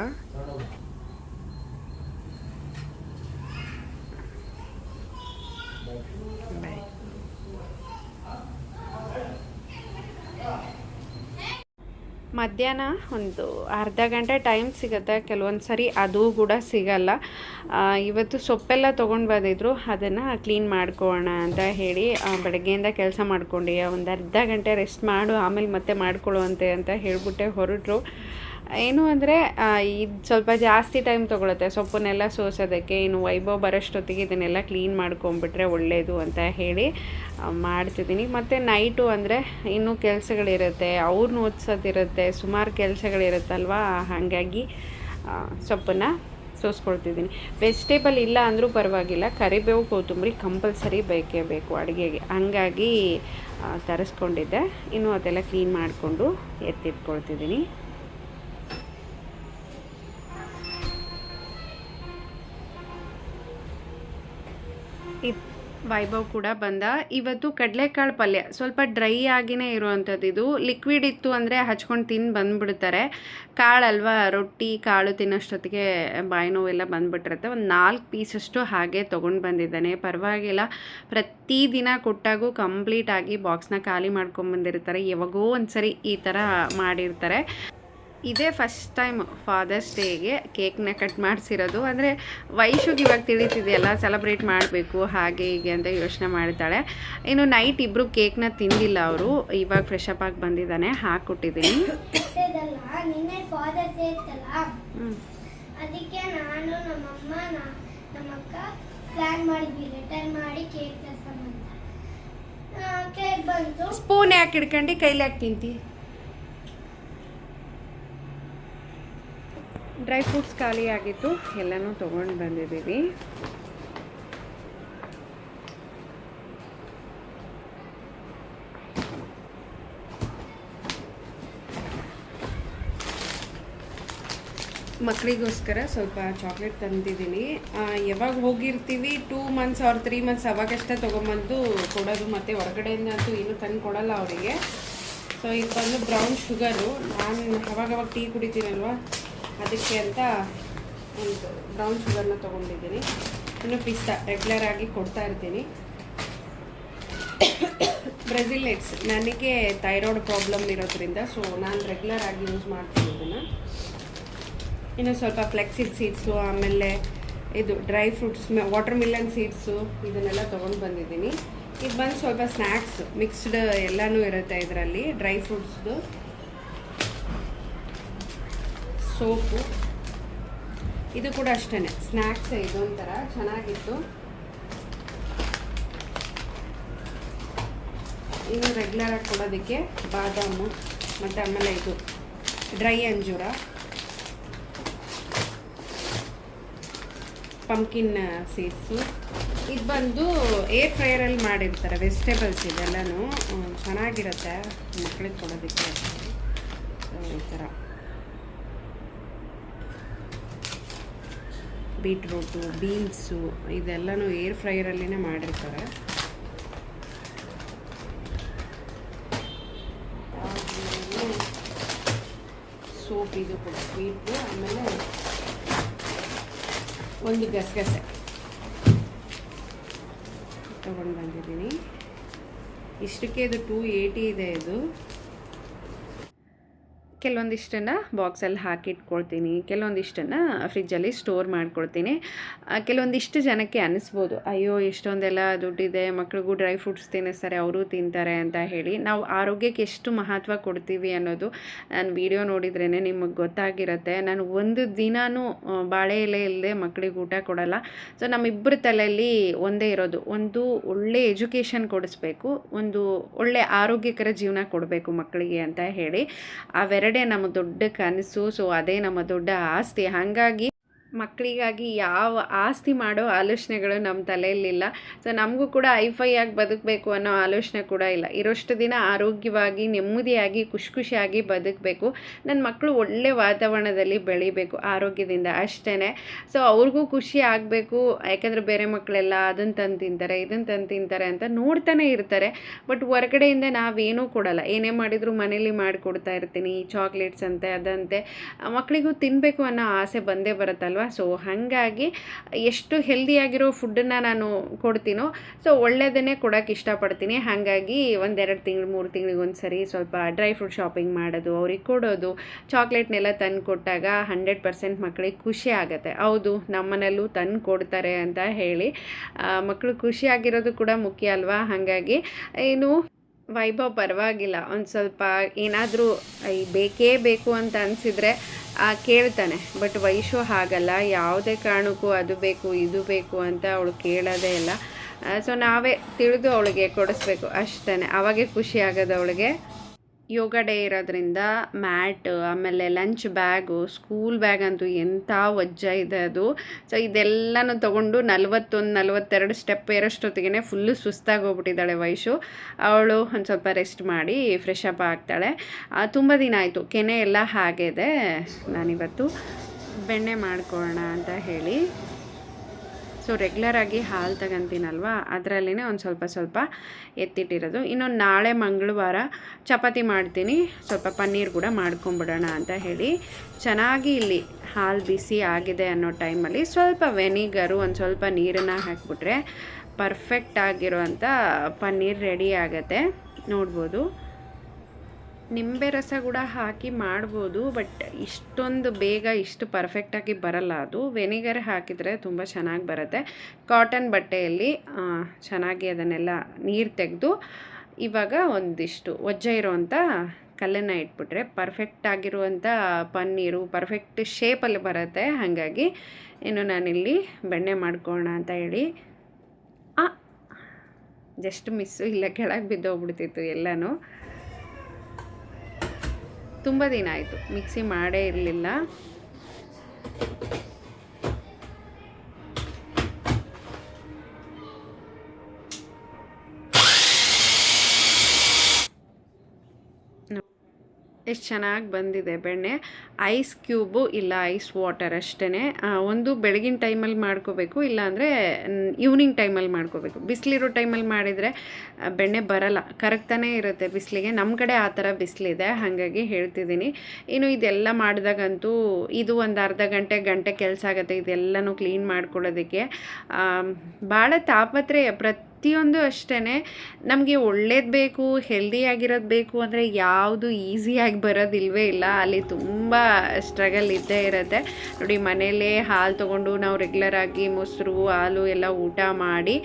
ಮಧ್ಯಾಹ್ನ ಒಂದು ಅರ್ಧ ಗಂಟೆ ಟೈಮ್ ಸಿಗುತ್ತೆ, ಕೆಲವೊಂದು ಸರಿ ಅದು ಕೂಡ ಸಿಗಲ್ಲ. ಇವತ್ತು ಸೊಪ್ಪೆಲ್ಲ ತೊಗೊಂಡು ಬಂದಿದ್ರು, ಅದನ್ನು ಕ್ಲೀನ್ ಮಾಡ್ಕೊಳ್ಳೋಣ ಅಂತ ಹೇಳಿ ಬೆಳಗ್ಗೆಯಿಂದ ಕೆಲಸ ಮಾಡ್ಕೊಂಡು ಒಂದು ಅರ್ಧ ಗಂಟೆ ರೆಸ್ಟ್ ಮಾಡು, ಆಮೇಲೆ ಮತ್ತೆ ಮಾಡ್ಕೊಳ್ಳುವಂತೆ ಅಂತ ಹೇಳಿಬಿಟ್ಟೆ ಹೊರಟರು. ಏನು ಅಂದರೆ ಇದು ಸ್ವಲ್ಪ ಜಾಸ್ತಿ ಟೈಮ್ ತೊಗೊಳುತ್ತೆ ಸೊಪ್ಪನ್ನೆಲ್ಲ ಸೋಸೋದಕ್ಕೆ. ಇನ್ನು ವೈಭವ್ ಬರೋಷ್ಟೊತ್ತಿಗೆ ಇದನ್ನೆಲ್ಲ ಕ್ಲೀನ್ ಮಾಡ್ಕೊಂಬಿಟ್ರೆ ಒಳ್ಳೆಯದು ಅಂತ ಹೇಳಿ ಮಾಡ್ತಿದ್ದೀನಿ. ಮತ್ತು ನೈಟು ಅಂದರೆ ಇನ್ನೂ ಕೆಲಸಗಳಿರುತ್ತೆ, ಅವ್ರನ್ನ ಓದಿಸೋದಿರುತ್ತೆ, ಸುಮಾರು ಕೆಲಸಗಳಿರುತ್ತಲ್ವ, ಹಾಗಾಗಿ ಸೊಪ್ಪನ್ನು ಸೋಸ್ಕೊಳ್ತಿದ್ದೀನಿ. ವೆಜಿಟೇಬಲ್ ಇಲ್ಲ ಅಂದರೂ ಪರವಾಗಿಲ್ಲ, ಕರಿಬೇವು ಕೊತ್ತಂಬರಿ ಕಂಪಲ್ಸರಿ ಬೇಕೇ ಬೇಕು ಅಡುಗೆಗೆ, ಹಂಗಾಗಿ ತರಿಸ್ಕೊಂಡಿದ್ದೆ. ಇನ್ನು ಅದೆಲ್ಲ ಕ್ಲೀನ್ ಮಾಡಿಕೊಂಡು ಎತ್ತಿಟ್ಕೊಳ್ತಿದ್ದೀನಿ. ವೈಭವ್ ಕೂಡ ಬಂದ. ಇವತ್ತು ಕಡಲೆಕಾಳು ಪಲ್ಯ ಸ್ವಲ್ಪ ಡ್ರೈ ಆಗಿನೇ ಇರುವಂಥದ್ದು. ಇದು ಲಿಕ್ವಿಡ್ ಇತ್ತು ಅಂದರೆ ಹಚ್ಕೊಂಡು ತಿಂದು ಬಂದುಬಿಡ್ತಾರೆ. ಕಾಳಲ್ವಾ, ರೊಟ್ಟಿ ಕಾಳು ತಿನ್ನೋಷ್ಟೊತ್ತಿಗೆ ಬಾಯಿ ನೋವೆಲ್ಲ ಬಂದುಬಿಟ್ಟಿರುತ್ತೆ. ಒಂದು 4 ಪೀಸಷ್ಟು ಹಾಗೆ ತೊಗೊಂಡು ಬಂದಿದ್ದಾನೆ. ಪರವಾಗಿಲ್ಲ, ಪ್ರತಿದಿನ ಕೊಟ್ಟಾಗೂ ಕಂಪ್ಲೀಟಾಗಿ ಬಾಕ್ಸ್ನ ಖಾಲಿ ಮಾಡ್ಕೊಂಬಂದಿರ್ತಾರೆ. ಯಾವಾಗೋ ಒಂದು ಸರಿ ಈ ಥರ ಮಾಡಿರ್ತಾರೆ. ಇದೇ ಫಸ್ಟ್ ಟೈಮ್ ಫಾದರ್ಸ್ ಡೇಗೆ ಕೇಕ್ನ ಕಟ್ ಮಾಡಿಸಿರೋದು. ಅಂದರೆ ವೈಶುಗೆ ಇವಾಗ ತಿಳಿತಿದೆಯಲ್ಲ, ಸೆಲೆಬ್ರೇಟ್ ಮಾಡಬೇಕು ಹಾಗೆ ಹೀಗೆ ಅಂತ ಯೋಚನೆ ಮಾಡ್ತಾಳೆ. ಇನ್ನು ನೈಟ್ ಇಬ್ಬರು ಕೇಕ್ನ ತಿಂದಿಲ್ಲ ಅವರು. ಇವಾಗ ಫ್ರೆಶ್ ಅಪ್ ಆಗಿ ಬಂದಿದ್ದಾನೆ, ಹಾಕ್ಕೊಟ್ಟಿದ್ದೀನಿ. ನಿನ್ನೆ ಫಾದರ್ಸ್ ಡೇ ಇತ್ತಲ್ಲ, ಅದಕ್ಕೆ ನಾನು ನಮ್ಮಮ್ಮ ನಮ್ಮಕ್ಕ ಪ್ಲಾನ್ ಮಾಡಿದ್ವಿ ರಿಟರ್ನ್ ಮಾಡಿ ಕೇಕ್ ತರ್ಸಂತ. ಕೇಕ್ ಬಂತು. ಸ್ಪೂನ್ ಯಾಕೆ ಹಿಡ್ಕೊಂಡು ಕೈಲಿ ಯಾಕೆ ತಿಂತಿ? ಡ್ರೈ ಫ್ರೂಟ್ಸ್ ಖಾಲಿ ಆಗಿತ್ತು, ಎಲ್ಲನೂ ತೊಗೊಂಡು ಬಂದಿದ್ದೀವಿ. ಮಕ್ಕಳಿಗೋಸ್ಕರ ಸ್ವಲ್ಪ ಚಾಕ್ಲೇಟ್ ತಂದಿದ್ದೀನಿ. ಯಾವಾಗ ಹೋಗಿರ್ತೀವಿ 2 ಮಂತ್ಸ್ ಆರ್ 3 ಮಂತ್ಸ್ ಅವಾಗಷ್ಟೇ ತೊಗೊಂಬಂದು ಕೊಡೋದು, ಮತ್ತು ಹೊರಗಡೆಯಿಂದ ಅಂತೂ ಏನೂ ತಂದು ಕೊಡಲ್ಲ ಅವರಿಗೆ. ಸೊ ಇದು ಬಂದು ಬ್ರೌನ್ ಶುಗರು. ನಾನು ಅವಾಗವಾಗ ಟೀ ಕುಡಿತೀನಲ್ವ, ಅದಕ್ಕೆ ಅಂತ ಒಂದು ಬ್ರೌನ್ ಶುಗರ್ನ ತೊಗೊಂಡಿದ್ದೀನಿ. ಇನ್ನು ಪಿಸ್ತಾ ರೆಗ್ಯುಲರ್ ಆಗಿ ಕೊಡ್ತಾ ಇರ್ತೀನಿ. ಬ್ರೆಜಿಲ್ ನಟ್ಸ್, ನನಗೆ ಥೈರಾಯ್ಡ್ ಪ್ರಾಬ್ಲಮ್ ಇರೋದ್ರಿಂದ ಸೊ ನಾನು ರೆಗ್ಯುಲರ್ ಆಗಿ ಯೂಸ್ ಮಾಡ್ತೀನಿ ಇದನ್ನು. ಇನ್ನು ಸ್ವಲ್ಪ ಫ್ಲೆಕ್ಸಿಡ್ ಸೀಡ್ಸು, ಆಮೇಲೆ ಇದು dry fruits, water Milan seeds, ಇದನ್ನೆಲ್ಲ ತೊಗೊಂಡು ಬಂದಿದ್ದೀನಿ. ಇದು ಬಂದು ಸ್ವಲ್ಪ ಸ್ನ್ಯಾಕ್ಸ್ ಮಿಕ್ಸ್ಡ್ ಎಲ್ಲನೂ ಇರುತ್ತೆ ಇದರಲ್ಲಿ. ಡ್ರೈ ಫ್ರೂಟ್ಸ್ದು ಸೋಪು, ಇದು ಕೂಡ ಅಷ್ಟೇ ಸ್ನ್ಯಾಕ್ಸ್. ಇದೊಂಥರ ಚೆನ್ನಾಗಿತ್ತು. ಇನ್ನು ರೆಗ್ಯುಲರಾಗಿ ಕೊಡೋದಕ್ಕೆ ಬಾದಾಮು, ಮತ್ತು ಆಮೇಲೆ ಇದು ಡ್ರೈ ಅಂಜೂರ, ಪಂಪ್ಕಿನ್ ಸೀಡ್ಸು. ಇದು ಬಂದು ಏರ್ ಫ್ರೈಯರಲ್ಲಿ ಮಾಡಿರ್ತಾರೆ ವೆಜಿಟೇಬಲ್ಸ್, ಇದೆಲ್ಲನೂ ಚೆನ್ನಾಗಿರುತ್ತೆ ಮಕ್ಕಳಿಗೆ ಕೊಡೋದಕ್ಕೆ. ಈ ಥರ ಬೀಟ್ರೂಟು, ಬೀನ್ಸು, ಇದೆಲ್ಲನೂ ಏರ್ ಫ್ರೈಯರಲ್ಲಿನೇ ಮಾಡಿರ್ತಾರೆ. ಸೋಪ್, ಇದು ಕೂಡ ಸ್ವೀಟು. ಆಮೇಲೆ ಒಂದು ಗಸಗಸೆ, ತೊಗೊಂಡು ಬಂದಿದ್ದೀನಿ. ಇಷ್ಟಕ್ಕೆ ಇದು 280 ಇದೆ. ಇದು ಕೆಲವೊಂದಿಷ್ಟನ್ನು ಬಾಕ್ಸಲ್ಲಿ ಹಾಕಿಟ್ಕೊಳ್ತೀನಿ, ಕೆಲವೊಂದಿಷ್ಟನ್ನು ಫ್ರಿಜ್ಜಲ್ಲಿ ಸ್ಟೋರ್ ಮಾಡ್ಕೊಳ್ತೀನಿ. ಕೆಲವೊಂದಿಷ್ಟು ಜನಕ್ಕೆ ಅನ್ನಿಸ್ಬೋದು, ಅಯ್ಯೋ ಎಷ್ಟೊಂದೆಲ್ಲ ದುಡ್ಡಿದೆ, ಮಕ್ಳಿಗೂ ಡ್ರೈ ಫ್ರೂಟ್ಸ್ ತಿನ್ನಿಸ್ತಾರೆ, ಅವರು ತಿಂತಾರೆ ಅಂತ ಹೇಳಿ. ನಾವು ಆರೋಗ್ಯಕ್ಕೆ ಎಷ್ಟು ಮಹತ್ವ ಕೊಡ್ತೀವಿ ಅನ್ನೋದು ನಾನು ವಿಡಿಯೋ ನೋಡಿದ್ರೇ ನಿಮಗೆ ಗೊತ್ತಾಗಿರುತ್ತೆ. ನಾನು ಒಂದು ದಿನಾನೂ ಬಾಳೆ ಎಲೆ ಇಲ್ಲದೆ ಮಕ್ಕಳಿಗೆ ಊಟ ಕೊಡಲ್ಲ. ಸೊ ನಮ್ಮಿಬ್ಬರ ತಲೆಯಲ್ಲಿ ಒಂದೇ ಇರೋದು, ಒಂದು ಒಳ್ಳೆ ಎಜುಕೇಷನ್ ಕೊಡಿಸ್ಬೇಕು, ಒಂದು ಒಳ್ಳೆ ಆರೋಗ್ಯಕರ ಜೀವನ ಕೊಡಬೇಕು ಮಕ್ಕಳಿಗೆ ಅಂತ ಹೇಳಿ. ಅವೆರಡೇ ನಮ್ಮ ದೊಡ್ಡ ಕನಸು. ಸೊ ಅದೇ ನಮ್ಮ ದೊಡ್ಡ ಆಸ್ತಿ. ಹಾಗಾಗಿ ಮಕ್ಕಳಿಗಾಗಿ ಯಾವ ಆಸ್ತಿ ಮಾಡೋ ಆಲೋಚನೆಗಳು ನಮ್ಮ ತಲೆಯಲ್ಲಿಲ್ಲ. ಸೊ ನಮಗೂ ಕೂಡ ಐಫೈಯಾಗಿ ಬದುಕಬೇಕು ಅನ್ನೋ ಆಲೋಚನೆ ಕೂಡ ಇಲ್ಲ. ಇರೋಷ್ಟು ದಿನ ಆರೋಗ್ಯವಾಗಿ ನೆಮ್ಮದಿಯಾಗಿ ಖುಷಿಯಾಗಿ ಬದುಕಬೇಕು. ನನ್ನ ಮಕ್ಕಳು ಒಳ್ಳೆ ವಾತಾವರಣದಲ್ಲಿ ಬೆಳಿಬೇಕು ಆರೋಗ್ಯದಿಂದ, ಅಷ್ಟೇ. ಸೊ ಅವ್ರಿಗೂ ಖುಷಿ ಆಗಬೇಕು. ಯಾಕೆಂದರೆ ಬೇರೆ ಮಕ್ಕಳೆಲ್ಲ ಅದನ್ನು ತಂದು ತಿಂತಾರೆ, ಇದನ್ನು ತಂದು ತಿಂತಾರೆ ಅಂತ ನೋಡ್ತಾನೆ ಇರ್ತಾರೆ. ಬಟ್ ಹೊರಗಡೆಯಿಂದ ನಾವೇನೂ ಕೊಡಲ್ಲ. ಏನೇ ಮಾಡಿದರೂ ಮನೇಲಿ ಮಾಡಿಕೊಡ್ತಾ ಇರ್ತೀನಿ. ಚಾಕ್ಲೇಟ್ಸ್ ಅಂತೆ ಅದಂತೆ ಮಕ್ಕಳಿಗೂ ತಿನ್ನಬೇಕು ಅನ್ನೋ ಆಸೆ ಬಂದೇ ಬರುತ್ತಲ್ವ. ಸೊ ಹಾಗಾಗಿ ಎಷ್ಟು ಹೆಲ್ದಿಯಾಗಿರೋ ಫುಡ್ಡನ್ನು ನಾನು ಕೊಡ್ತೀನೋ ಸೊ ಒಳ್ಳೆಯದನ್ನೇ ಕೊಡೋಕ್ಕೆ ಇಷ್ಟಪಡ್ತೀನಿ. ಹಾಗಾಗಿ 1-2 ತಿಂಗಳು 3 ತಿಂಗಳಿಗೆ ಒಂದು ಸರಿ ಸ್ವಲ್ಪ ಡ್ರೈ ಫ್ರೂಟ್ ಶಾಪಿಂಗ್ ಮಾಡೋದು, ಅವ್ರಿಗೆ ಕೊಡೋದು, ಚಾಕ್ಲೇಟ್ನೆಲ್ಲ ತಂದು ಕೊಟ್ಟಾಗ 100% ಮಕ್ಕಳಿಗೆ ಖುಷಿ ಆಗುತ್ತೆ. ಹೌದು, ನಮ್ಮನೆಯಲ್ಲೂ ತಂದು ಕೊಡ್ತಾರೆ ಅಂತ ಹೇಳಿ ಮಕ್ಕಳು ಖುಷಿಯಾಗಿರೋದು ಕೂಡ ಮುಖ್ಯ ಅಲ್ವಾ. ಹಾಗಾಗಿ ಏನು ವೈಭವ್ ಪರವಾಗಿಲ್ಲ, ಒಂದು ಸ್ವಲ್ಪ ಏನಾದರೂ ಬೇಕೇ ಬೇಕು ಅಂತ ಅನಿಸಿದರೆ ಕೇಳ್ತಾನೆ. ಬಟ್ ವೈಶು ಹಾಗಲ್ಲ, ಯಾವುದೇ ಕಾರಣಕ್ಕೂ ಅದು ಬೇಕು ಇದು ಬೇಕು ಅಂತ ಅವಳು ಕೇಳೋದೇ ಇಲ್ಲ. ಸೊ ನಾವೇ ತಿಳಿದು ಅವಳಿಗೆ ಕೊಡಿಸ್ಬೇಕು ಅಷ್ಟೇ, ಆವಾಗೇ ಖುಷಿ ಆಗೋದು ಅವಳಿಗೆ. ಯೋಗ ಡೇ ಇರೋದ್ರಿಂದ ಮ್ಯಾಟ್, ಆಮೇಲೆ ಲಂಚ್ ಬ್ಯಾಗು, ಸ್ಕೂಲ್ ಬ್ಯಾಗ್ ಅಂತೂ ಎಂಥ ವಜ್ಜ ಇದೆ ಅದು. ಸೊ ಇದೆಲ್ಲನೂ ತೊಗೊಂಡು 41-42 ಸ್ಟೆಪ್ ಏರೋಷ್ಟೊತ್ತಿಗೆ ಫುಲ್ಲು ಸುಸ್ತಾಗಿ ಹೋಗ್ಬಿಟ್ಟಿದ್ದಾಳೆ ವೈಶು. ಅವಳು ಒಂದು ಸ್ವಲ್ಪ ರೆಸ್ಟ್ ಮಾಡಿ ಫ್ರೆಶ್ ಅಪ್ ಆಗ್ತಾಳೆ. ತುಂಬ ದಿನ ಆಯಿತು, ಕೆನೆ ಎಲ್ಲ ಹಾಗಿದೆ. ನಾನಿವತ್ತು ಬೆಣ್ಣೆ ಮಾಡ್ಕೊಳ್ಳೋಣ ಅಂತ ಹೇಳಿ, ಸೊ ರೆಗ್ಯುಲರಾಗಿ ಹಾಲು ತಗೊಂತೀನಲ್ವ, ಅದರಲ್ಲೇ ಒಂದು ಸ್ವಲ್ಪ ಎತ್ತಿಟ್ಟಿರೋದು. ಇನ್ನು ನಾಳೆ ಮಂಗಳವಾರ ಚಪಾತಿ ಮಾಡ್ತೀನಿ, ಸ್ವಲ್ಪ ಪನ್ನೀರ್ ಕೂಡ ಮಾಡ್ಕೊಂಬಿಡೋಣ ಅಂತ ಹೇಳಿ. ಚೆನ್ನಾಗಿ ಇಲ್ಲಿ ಹಾಲು ಬಿಸಿ ಆಗಿದೆ ಅನ್ನೋ ಟೈಮಲ್ಲಿ ಸ್ವಲ್ಪ ವೆನಿಗರು, ಒಂದು ಸ್ವಲ್ಪ ನೀರನ್ನು ಹಾಕಿಬಿಟ್ರೆ ಪರ್ಫೆಕ್ಟ್ ಆಗಿರೋವಂಥ ಪನ್ನೀರ್ ರೆಡಿ ಆಗುತ್ತೆ. ನೋಡ್ಬೋದು, ನಿಂಬೆ ರಸ ಕೂಡ ಹಾಕಿ ಮಾಡ್ಬೋದು. ಬಟ್ ಇಷ್ಟೊಂದು ಬೇಗ ಇಷ್ಟು ಪರ್ಫೆಕ್ಟಾಗಿ ಬರಲ್ಲ. ಅದು ವೆನಿಗರ್ ಹಾಕಿದರೆ ತುಂಬ ಚೆನ್ನಾಗಿ ಬರುತ್ತೆ. ಕಾಟನ್ ಬಟ್ಟೆಯಲ್ಲಿ ಚೆನ್ನಾಗಿ ಅದನ್ನೆಲ್ಲ ನೀರು ತೆಗೆದು ಇವಾಗ ಒಂದಿಷ್ಟು ವಜ್ಜ ಇರೋವಂಥ ಕಲ್ಲನ್ನು ಇಟ್ಬಿಟ್ರೆ ಪರ್ಫೆಕ್ಟ್ ಆಗಿರುವಂಥ ಪನ್ನೀರು ಪರ್ಫೆಕ್ಟ್ ಶೇಪಲ್ಲಿ ಬರುತ್ತೆ. ಹಾಗಾಗಿ ಇನ್ನು ನಾನಿಲ್ಲಿ ಬೆಣ್ಣೆ ಮಾಡ್ಕೊಳ್ಳೋಣ ಅಂತ ಹೇಳಿ ಜಸ್ಟ್ ಮಿಸ್ಸು, ಇಲ್ಲ ಕೆಳಗೆ ಬಿದ್ದೋಗ್ಬಿಡ್ತಿತ್ತು ಎಲ್ಲನೂ. ತುಂಬ ದಿನ ಆಯಿತು ಮಿಕ್ಸಿ ಮಾಡೇ ಇರಲಿಲ್ಲ. ಎಷ್ಟು ಚೆನ್ನಾಗಿ ಬಂದಿದೆ ಬೆಣ್ಣೆ. ಐಸ್ ಕ್ಯೂಬು ಇಲ್ಲ ಐಸ್ ವಾಟರ್ ಅಷ್ಟೇ. ಒಂದು ಬೆಳಗಿನ ಟೈಮಲ್ಲಿ ಮಾಡ್ಕೋಬೇಕು, ಇಲ್ಲಾಂದರೆ ಈವ್ನಿಂಗ್ ಟೈಮಲ್ಲಿ ಮಾಡ್ಕೋಬೇಕು. ಬಿಸಿಲಿರೋ ಟೈಮಲ್ಲಿ ಮಾಡಿದರೆ ಬೆಣ್ಣೆ ಬರಲ್ಲ, ಕರಗ್ತಾನೆ ಇರುತ್ತೆ ಬಿಸಿಲಿಗೆ. ನಮ್ಮ ಕಡೆ ಆ ಥರ ಬಿಸಿಲಿದೆ, ಹಾಗಾಗಿ ಹೇಳ್ತಿದ್ದೀನಿ. ಇನ್ನು ಇದೆಲ್ಲ ಮಾಡಿದಾಗಂತೂ ಇದು ಒಂದು ಅರ್ಧ ಗಂಟೆ ಕೆಲಸ ಆಗುತ್ತೆ ಇದೆಲ್ಲನೂ ಕ್ಲೀನ್ ಮಾಡ್ಕೊಳ್ಳೋದಕ್ಕೆ. ಭಾಳ ತಾಪತ್ರೆಯ ಪ್ರತಿಯೊಂದು ಅಷ್ಟೇ. ನಮಗೆ ಒಳ್ಳೇದು ಬೇಕು, ಹೆಲ್ದಿಯಾಗಿರೋದು ಬೇಕು ಅಂದರೆ ಯಾವುದು ಈಸಿಯಾಗಿ ಬರೋದಿಲ್ವೇ ಇಲ್ಲ. ಅಲ್ಲಿ ತುಂಬ ಸ್ಟ್ರಗಲ್ ಇದ್ದೇ ಇರುತ್ತೆ. ನೋಡಿ, ಮನೇಲೇ ಹಾಲು ತೊಗೊಂಡು ನಾವು ರೆಗ್ಯುಲರಾಗಿ ಮೊಸರು ಹಾಲು ಎಲ್ಲ ಊಟ ಮಾಡಿ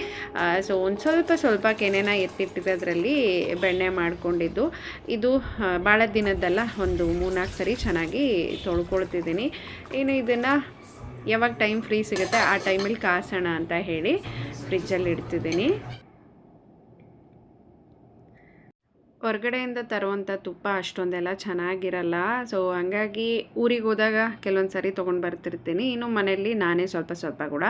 ಸೊ ಒಂದು ಸ್ವಲ್ಪ ಕೆನೆನ ಎತ್ತಿಟ್ಟಿರೋದ್ರಲ್ಲಿ ಬೆಣ್ಣೆ ಮಾಡ್ಕೊಂಡಿದ್ದು. ಇದು ಭಾಳ ದಿನದ್ದಲ್ಲ, ಒಂದು 3-4 ಸರಿ ಚೆನ್ನಾಗಿ ತೊಳ್ಕೊಳ್ತಿದ್ದೀನಿ. ಇನ್ನು ಇದನ್ನು ಯಾವಾಗ ಟೈಮ್ ಫ್ರೀ ಸಿಗುತ್ತೆ ಆ ಟೈಮಲ್ಲಿ ಕಾಸೋಣ ಅಂತ ಹೇಳಿ ಫ್ರಿಜ್ಜಲ್ಲಿ ಇಡ್ತಿದ್ದೀನಿ. ಹೊರಗಡೆಯಿಂದ ತರುವಂಥ ತುಪ್ಪ ಅಷ್ಟೊಂದೆಲ್ಲ ಚೆನ್ನಾಗಿರಲ್ಲ. ಸೊ ಹಂಗಾಗಿ ಊರಿಗೆ ಹೋದಾಗ ಕೆಲವೊಂದು ಸರಿ ತೊಗೊಂಡು ಬರ್ತಿರ್ತೀನಿ. ಇನ್ನು ಮನೆಯಲ್ಲಿ ನಾನೇ ಸ್ವಲ್ಪ ಕೂಡ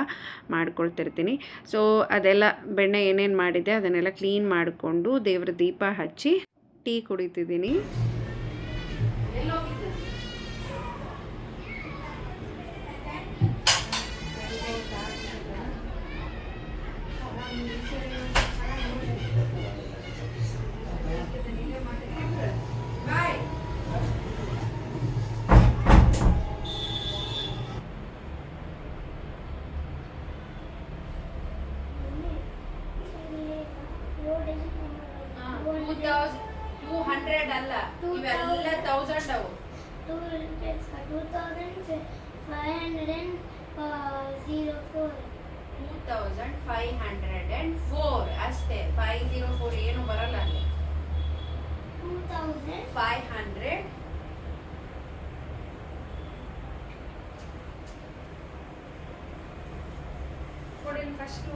ಮಾಡ್ಕೊಳ್ತಿರ್ತೀನಿ. ಸೊ ಅದೆಲ್ಲ ಬೆಣ್ಣೆ ಏನೇನು ಮಾಡಿದೆ ಅದನ್ನೆಲ್ಲ ಕ್ಲೀನ್ ಮಾಡಿಕೊಂಡು ದೇವ್ರ ದೀಪ ಹಚ್ಚಿ ಟೀ ಕುಡಿತಿದ್ದೀನಿ. 2200 ಅಲ್ಲ, ಇವೆಲ್ಲ 1000 ಅವು. 2504 ಅಷ್ಟೇ. 504 ಏನು ಬರಲ್ಲ ಅಲ್ಲಿ. 2500 ಕೊಡಿ ಫಸ್ಟ್.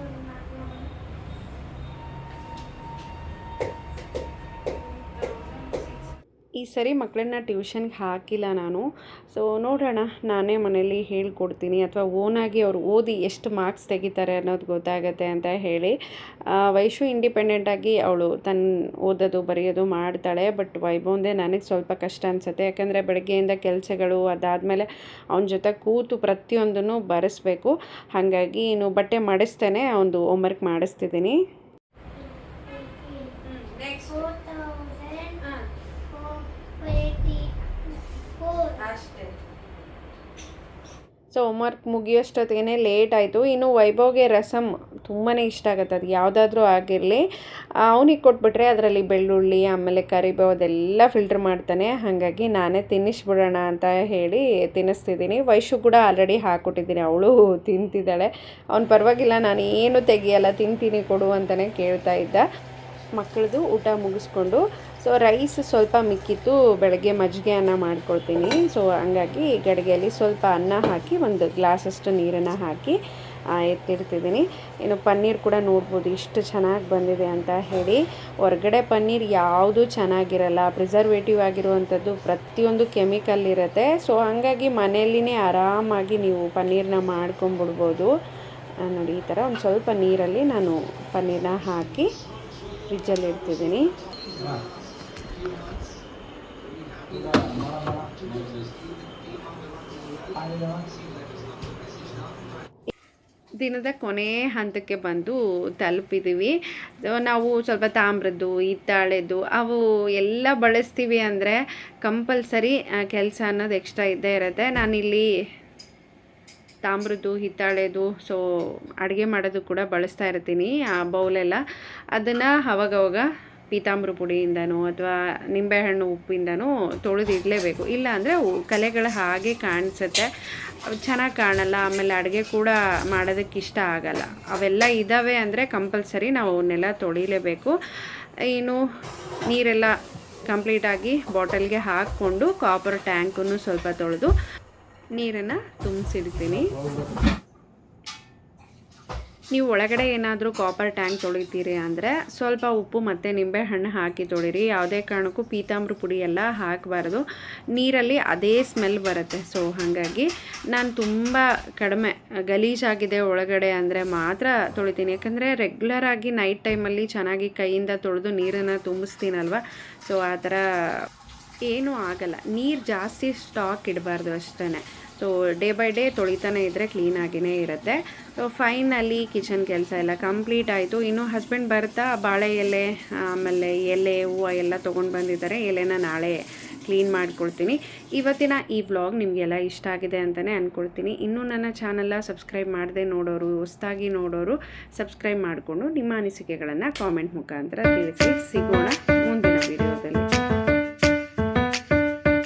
ಈ ಸರಿ ಮಕ್ಕಳನ್ನ ಟ್ಯೂಷನ್ಗೆ ಹಾಕಿಲ್ಲ ನಾನು. ಸೊ ನೋಡೋಣ, ನಾನೇ ಮನೇಲಿ ಹೇಳ್ಕೊಡ್ತೀನಿ ಅಥವಾ ಓನಾಗಿ ಅವ್ರು ಓದಿ ಎಷ್ಟು ಮಾರ್ಕ್ಸ್ ತೆಗಿತಾರೆ ಅನ್ನೋದು ಗೊತ್ತಾಗತ್ತೆ ಅಂತ ಹೇಳಿ. ವೈಶು ಇಂಡಿಪೆಂಡೆಂಟಾಗಿ ಅವಳು ತನ್ನ ಓದೋದು ಬರೆಯೋದು ಮಾಡ್ತಾಳೆ. ಬಟ್ ವೈಭವಂದೇ ನನಗೆ ಸ್ವಲ್ಪ ಕಷ್ಟ ಅನಿಸುತ್ತೆ. ಯಾಕಂದರೆ ಬೆಳಗ್ಗೆಯಿಂದ ಕೆಲಸಗಳು, ಅದಾದಮೇಲೆ ಅವನ ಜೊತೆ ಕೂತು ಪ್ರತಿಯೊಂದನ್ನು ಬರೆಸ್ಬೇಕು. ಹಾಗಾಗಿ ಇನ್ನು ಬಟ್ಟೆ ಮಾಡಿಸ್ತೇನೆ, ಅವನದು ಹೋಮ್ವರ್ಕ್ ಮಾಡಿಸ್ತಿದ್ದೀನಿ. ಅಷ್ಟೇ. ಸೊ ಹೋಮ್ವರ್ಕ್ ಮುಗಿಯೋಷ್ಟೊತ್ತಿಗೆ ಲೇಟ್ ಆಯಿತು. ಇನ್ನು ವೈಭವ್ಗೆ ರಸಮ್ ತುಂಬಾ ಇಷ್ಟ ಆಗುತ್ತೆ. ಅದು ಯಾವುದಾದ್ರೂ ಆಗಿರಲಿ, ಅವನಿಗೆ ಕೊಟ್ಬಿಟ್ರೆ ಅದರಲ್ಲಿ ಬೆಳ್ಳುಳ್ಳಿ ಆಮೇಲೆ ಕರಿಬೇವು ಅದೆಲ್ಲ ಫಿಲ್ಟ್ರ್ ಮಾಡ್ತಾನೆ. ಹಾಗಾಗಿ ನಾನೇ ತಿನ್ನಿಸ್ಬಿಡೋಣ ಅಂತ ಹೇಳಿ ತಿನ್ನಿಸ್ತಿದ್ದೀನಿ. ವೈಶು ಕೂಡ ಆಲ್ರೆಡಿ ಹಾಕ್ಕೊಟ್ಟಿದ್ದೀನಿ, ಅವಳು ತಿಂತಿದ್ದಾಳೆ. ಅವ್ನು ಪರವಾಗಿಲ್ಲ, ನಾನು ಏನು ತೆಗಿಯಲ್ಲ, ತಿಂತೀನಿ ಕೊಡು ಅಂತಲೇ ಕೇಳ್ತಾ ಇದ್ದ. ಮಕ್ಕಳದು ಊಟ ಮುಗಿಸ್ಕೊಂಡು ಸೊ ರೈಸ್ ಸ್ವಲ್ಪ ಮಿಕ್ಕಿತ್ತು, ಬೆಳಗ್ಗೆ ಮಜ್ಜಿಗೆ ಅನ್ನ ಮಾಡ್ಕೊಳ್ತೀನಿ. ಸೊ ಹಂಗಾಗಿ ಗಡಿಗೆಯಲ್ಲಿ ಸ್ವಲ್ಪ ಅನ್ನ ಹಾಕಿ ಒಂದು ಗ್ಲಾಸಷ್ಟು ನೀರನ್ನು ಹಾಕಿ ಎತ್ತಿಡ್ತಿದ್ದೀನಿ. ಇನ್ನು ಪನ್ನೀರ್ ಕೂಡ ನೋಡ್ಬೋದು ಎಷ್ಟು ಚೆನ್ನಾಗಿ ಬಂದಿದೆ ಅಂತ ಹೇಳಿ. ಹೊರಗಡೆ ಪನ್ನೀರ್ ಯಾವುದೂ ಚೆನ್ನಾಗಿರಲ್ಲ, ಪ್ರಿಸರ್ವೇಟಿವ್ ಆಗಿರುವಂಥದ್ದು ಪ್ರತಿಯೊಂದು ಕೆಮಿಕಲ್ ಇರುತ್ತೆ. ಸೊ ಹಾಗಾಗಿ ಮನೆಯಲ್ಲಿನೇ ಆರಾಮಾಗಿ ನೀವು ಪನ್ನೀರನ್ನ ಮಾಡ್ಕೊಂಬಿಡ್ಬೋದು. ನೋಡಿ, ಈ ಥರ ಒಂದು ಸ್ವಲ್ಪ ನೀರಲ್ಲಿ ನಾನು ಪನ್ನೀರನ್ನ ಹಾಕಿ ಫ್ರಿಜ್ಜಲ್ಲಿ ಇಡ್ತಿದ್ದೀನಿ. ದಿನದ ಕೊನೆ ಹಂತಕ್ಕೆ ಬಂದು ತಲುಪಿದ್ದೀವಿ. ನಾವು ಸ್ವಲ್ಪ ತಾಮ್ರದ್ದು, ಹಿತ್ತಾಳೆದು ಅವು ಎಲ್ಲ ಬಳಸ್ತೀವಿ ಅಂದರೆ ಕಂಪಲ್ಸರಿ ಕೆಲಸ ಅನ್ನೋದು ಎಕ್ಸ್ಟ್ರಾ ಇದ್ದೇ ಇರುತ್ತೆ. ನಾನಿಲ್ಲಿ ತಾಮ್ರದ್ದು, ಹಿತ್ತಾಳೆದು ಸೊ ಅಡುಗೆ ಮಾಡೋದು ಕೂಡ ಬಳಸ್ತಾ ಇರ್ತೀನಿ. ಆ ಬೌಲೆಲ್ಲ ಅದನ್ನು ಅವಾಗವಾಗ ಪೀತಾಂಬರ ಪುಡಿಯಿಂದನೋ ಅಥವಾ ನಿಂಬೆಹಣ್ಣು ಉಪ್ಪಿಂದನೋ ತೊಳೆದಿಡಲೇಬೇಕು. ಇಲ್ಲ ಅಂದರೆ ಕಲೆಗಳು ಹಾಗೆ ಕಾಣಿಸುತ್ತೆ, ಚೆನ್ನಾಗಿ ಕಾಣಲ್ಲ. ಆಮೇಲೆ ಅಡುಗೆ ಕೂಡ ಮಾಡೋದಕ್ಕೆ ಇಷ್ಟ ಆಗಲ್ಲ. ಅವೆಲ್ಲ ಇದ್ದಾವೆ ಅಂದರೆ ಕಂಪಲ್ಸರಿ ನಾವು ಅವನ್ನೆಲ್ಲ ತೊಳಿಲೇಬೇಕು. ಇನ್ನು ನೀರೆಲ್ಲ ಕಂಪ್ಲೀಟಾಗಿ ಬಾಟಲ್ಗೆ ಹಾಕ್ಕೊಂಡು ಕಾಪರ್ ಟ್ಯಾಂಕನ್ನು ಸ್ವಲ್ಪ ತೊಳೆದು ನೀರನ್ನು ತುಂಬಿಸಿಡ್ತೀನಿ. ನೀವು ಒಳಗಡೆ ಏನಾದರೂ ಕಾಪರ್ ಟ್ಯಾಂಕ್ ತೊಳಿತೀರಿ ಅಂದರೆ ಸ್ವಲ್ಪ ಉಪ್ಪು ಮತ್ತು ನಿಂಬೆಹಣ್ಣು ಹಾಕಿ ತೊಳಿರಿ. ಯಾವುದೇ ಕಾರಣಕ್ಕೂ ಪೀತಾಂಬರ ಪುಡಿ ಎಲ್ಲ ಹಾಕಬಾರ್ದು, ನೀರಲ್ಲಿ ಅದೇ ಸ್ಮೆಲ್ ಬರುತ್ತೆ. ಸೊ ಹಾಗಾಗಿ ನಾನು ತುಂಬ ಕಡಿಮೆ ಗಲೀಜಾಗಿದೆ ಒಳಗಡೆ ಅಂದರೆ ಮಾತ್ರ ತೊಳಿತೀನಿ. ಯಾಕಂದರೆ ರೆಗ್ಯುಲರಾಗಿ ನೈಟ್ ಟೈಮಲ್ಲಿ ಚೆನ್ನಾಗಿ ಕೈಯಿಂದ ತೊಳೆದು ನೀರನ್ನು ತುಂಬಿಸ್ತೀನಲ್ವ, ಸೊ ಆ ಥರ ಏನೂ ಆಗಲ್ಲ. ನೀರು ಜಾಸ್ತಿ ಸ್ಟಾಕ್ ಇಡಬಾರ್ದು ಅಷ್ಟೇ. ಸೊ ಡೇ ಬೈ ಡೇ ತೊಳಿತಾನೆ ಇದ್ದರೆ ಕ್ಲೀನಾಗಿಯೇ ಇರುತ್ತೆ. ಸೊ ಫೈನಲಿ ಕಿಚನ್ ಕೆಲಸ ಎಲ್ಲ ಕಂಪ್ಲೀಟ್ ಆಯಿತು. ಇನ್ನು ಹಸ್ಬೆಂಡ್ ಬರ್ತಾ ಬಾಳೆ ಎಲೆ ಆಮೇಲೆ ಎಲೆ ಹೂವು ಎಲ್ಲ ತೊಗೊಂಡು ಬಂದಿದ್ದಾರೆ. ಎಲೆನ ನಾಳೆ ಕ್ಲೀನ್ ಮಾಡ್ಕೊಳ್ತೀನಿ. ಇವತ್ತಿನ ಈ ವ್ಲಾಗ್ ನಿಮಗೆಲ್ಲ ಇಷ್ಟ ಆಗಿದೆ ಅಂತಲೇ ಅಂದ್ಕೊಳ್ತೀನಿ. ಇನ್ನೂ ನನ್ನ ಚಾನಲ್ನ ಸಬ್ಸ್ಕ್ರೈಬ್ ಮಾಡದೆ ನೋಡೋರು, ಹೊಸದಾಗಿ ನೋಡೋರು ಸಬ್ಸ್ಕ್ರೈಬ್ ಮಾಡಿಕೊಂಡು ನಿಮ್ಮ ಅನಿಸಿಕೆಗಳನ್ನು ಕಾಮೆಂಟ್ ಮುಖಾಂತರ ತಿಳಿಸಿ. ಸಿಗೋಣ ಮುಂದಿನ ವಿಡಿಯೋದಲ್ಲಿ.